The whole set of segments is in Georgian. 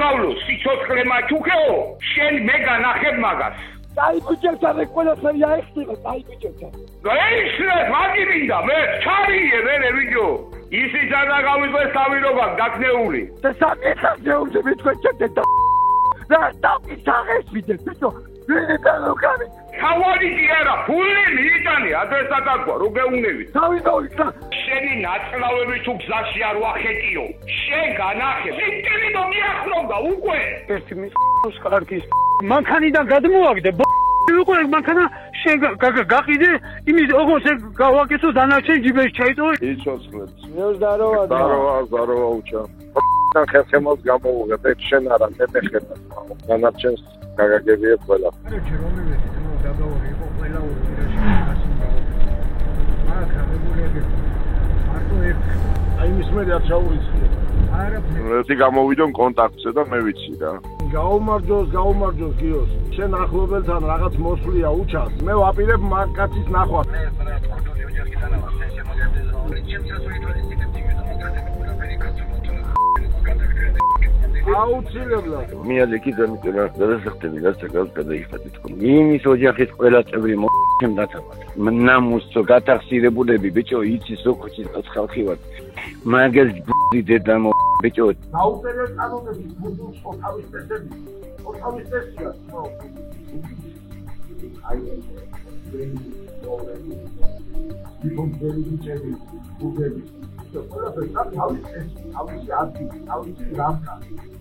გავლო სიცოცხლე მაჩუქეო შენ მე განახებ მაგას დაიბიჭებთან ყველაფერი აიხსნება დაიბიჭებთან გაიხსნე მაგი მინდა მე ჩავიე ვერე ვიჯო ისიც არ დაგავიწყდეს თავირობა დაკნეული და სამიხარჯეულზე მithქვეჭებდეთ და დავისაღეს ვიდეთ ბიჭო ვინი დაგავი თავარი კი არა ფული მიიტანე ადრესატაკვა რო გეუნევით თავიდოვიქნა შენი ნაწლავები თუ გზაში არ ვახეტიო შენ განახე ინტერვიდო მიახლოვდა უკვე ერთი მის კარგის მანქანიდან გადმოვაგდე უკვე მანქანა შენ გაყიდე იმის ოღონდ შენ გავაკეთო დანარჩენ ჯიბეში ჩაიტოვე იცოცხლეთ ზაროა უჩა და ხერხემალს გამოვუღებ შენ არა მე მეხება დანარჩენს გაგაგებია ყველა აი მის მე რა ჩაურიცხე ერთი გამოვიდონ კონტაქტზე და მე ვიცი რა გაუმარჯოს გიოს შენ ახლობელთან რაღაც მოსვლია უჩას მე ვაპირებ მაგკაცის ნახვა აუცილებლად მიალეკი დამიტევა გადასახდები გასაგავს გადაიხადეთ ხოლმე იმის ოჯახის ყველა წევრი მოხემ დათაბათ ნამუსო გათახსირებულები ბიჭო იცის ოქოჩის ხალხი ვარ მაგას დედა ბიჭო დაუწერეს კანონები ბუდუს ოთავის წესები ოთავის წესია აი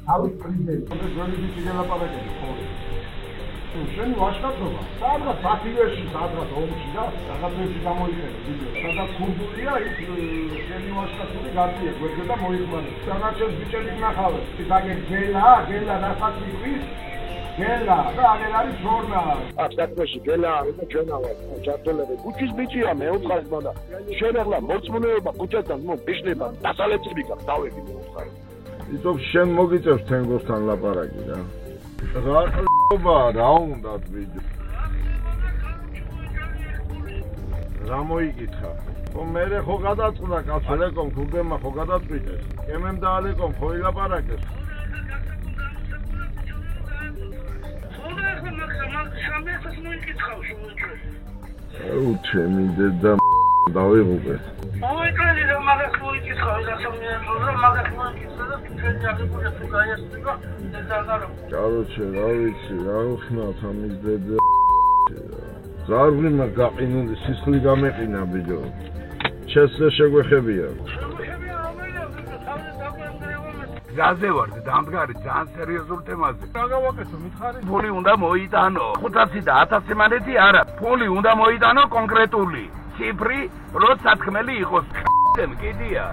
თავის პრინციპი პრინციპი გელაპარაკები ხოლმე შენ ვაშკაცობა სადღაც საფილეში სადღაც ომში და რაღაცებში გამოიყენე ვიდეო სადაც ქურდულია ის შენი ვაშკაცური გაწია გვერდზე და მოიხმარე დანარჩენ ბიჭები ნახავენ ისაგე გელა რასაც იყვის გელა და აღარ არის ჯორნა აფსატოში გელა არის და ჩვენა ვარ ჯარტოლები ქუჩის ბიჭია მეუთხარი მოდა შენ ახლა მოწმუნეობა ქუჩასთან მიშნება დასალეცები გაქვს დავები მეუთხარი იცოქ შენ მოგიწევს თენგოსთან ლაპარაკი რა რა უნდა ვიდეო რა მოიგითხა მე ხო გადაწყდა კაცელეკომ ქურდემა ხო გადაწყვიტეს კემემ და ალეკომ ხო ილაპარაკეს ჩემი დედა დავიღუპე მოიკლდი რომ მაგას მოიკითხავ და მაგას მოიკითხა და ჩვენ ჯაგებია თუ გაიასწრება დედანარო კაროჩე რა ვიცი რა ვხნათ ამის დედა ზარვი მაგაყინული სისხლი გამეყინა ბიჭო ჩესზე შეგვეხებია გაზე ვარ დამდგარი ძალიან სერიოზულ თემაზე რა გავაკეთო მითხარი ფული უნდა მოიტანო 500 და 1000 მანეთი არა ფული უნდა მოიტანო კონკრეტული ციფრი როც სათქმელი იყოს კიდია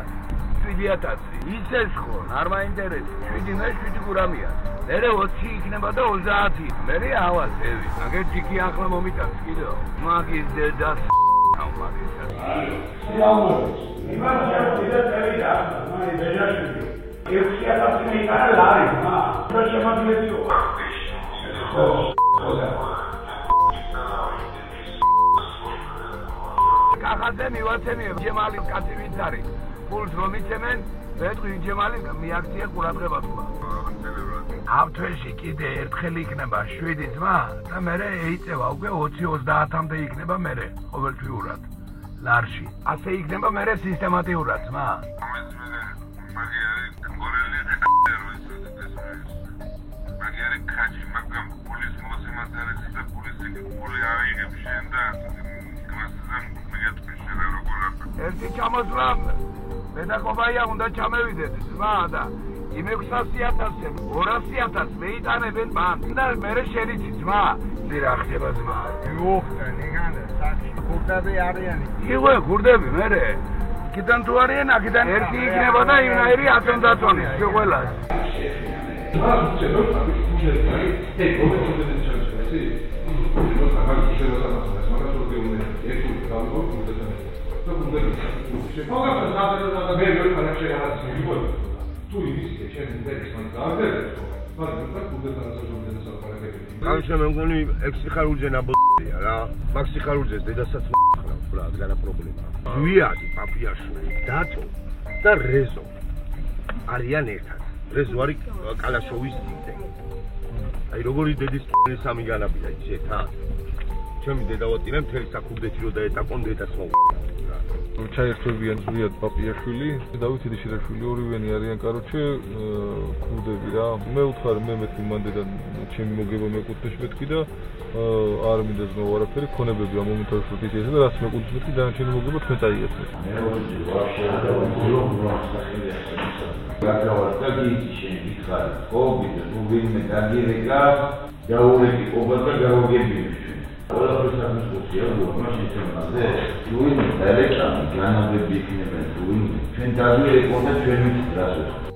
7000 ისეს ხო არ მაინტერესებს 7 გურამია მერე 20 იქნება და 30 მერე ავაზევი აგერ ჯიქი ახლა მომიტანს კიდევ მაგის დედას მაგის სიამოვნებს იმაში კიდე წევიდა მაი ბეჟაშვილი 6000 მეიკარა ლარი და შემაგლեցიო კახაზე მივაცემი ჯემალი კაცი ვინც არის ფულს რომ იცემენ მეტყვი ჯემალი მიაქცია ყურადღებას თქვა ავთვეში კიდე ერთხელ იქნება 7 ძმა და მერე ეიწევა უკვე 20-30-მდე იქნება მერე ყოველთვიურად ლარში ასე იქნება მერე სისტემატიურად ძმა ერთი ჩამოსვლა პედაგოგია უნდა ჩამევიდეთ ძმა და იმ 600,000-ზე 200,000 მეიტანებენ მან და მერე შენიცი ძმა ზირა ხდება ძმა იუხტა ნიგანე საჩი ქურდები არიანი იღვე ქურდები მერე კიდან თუ არიან აქედან ერთი იქნება და იმნაირი აწონდაწონი ყველას Kanka ben bunu eksi xarujze nabodია რა. Maxi xarujzes დედასაც ხნავს რა, არა პრობლემა. ვიადი პაპიაშვილი, დათო და რეზო არიან ერთად. ეს ზვარი კალაშოვის ძე. აი როგორი დედის სამი განაბია იცით რა? ჩემი დედავატირე მთელი საქურდეთი რო დაეტაკონდე და სხვა. ჩაერთვებიან ზვიად პაპიაშვილი, დავით ილიშვილაშვილი, ორივენი არიან კაროჩე ქურდები რა. მე ვთხარ მე მეთქი მანდედან ჩემი მოგება მეკუთვნის მეთქი და არ მინდა ზნო არაფერი, ქონებები ამ მომენტში ისე და რაც მეკუთვნის მეთქი დანარჩენი მოგება თქვენ წაიერთეთ. გაგავარდა გიჩენ ვითხარ, ობიდე, უვინე დაგირეკა, დაურეკი ობადა გავაგებინა. ყველაფერს აღმოსულია რომ შეცემაზე უინე დარეკამი განავრები იქნება უინე ჩვენ დაგვიეკო და ჩვენ ვიცით რას ვეთქვი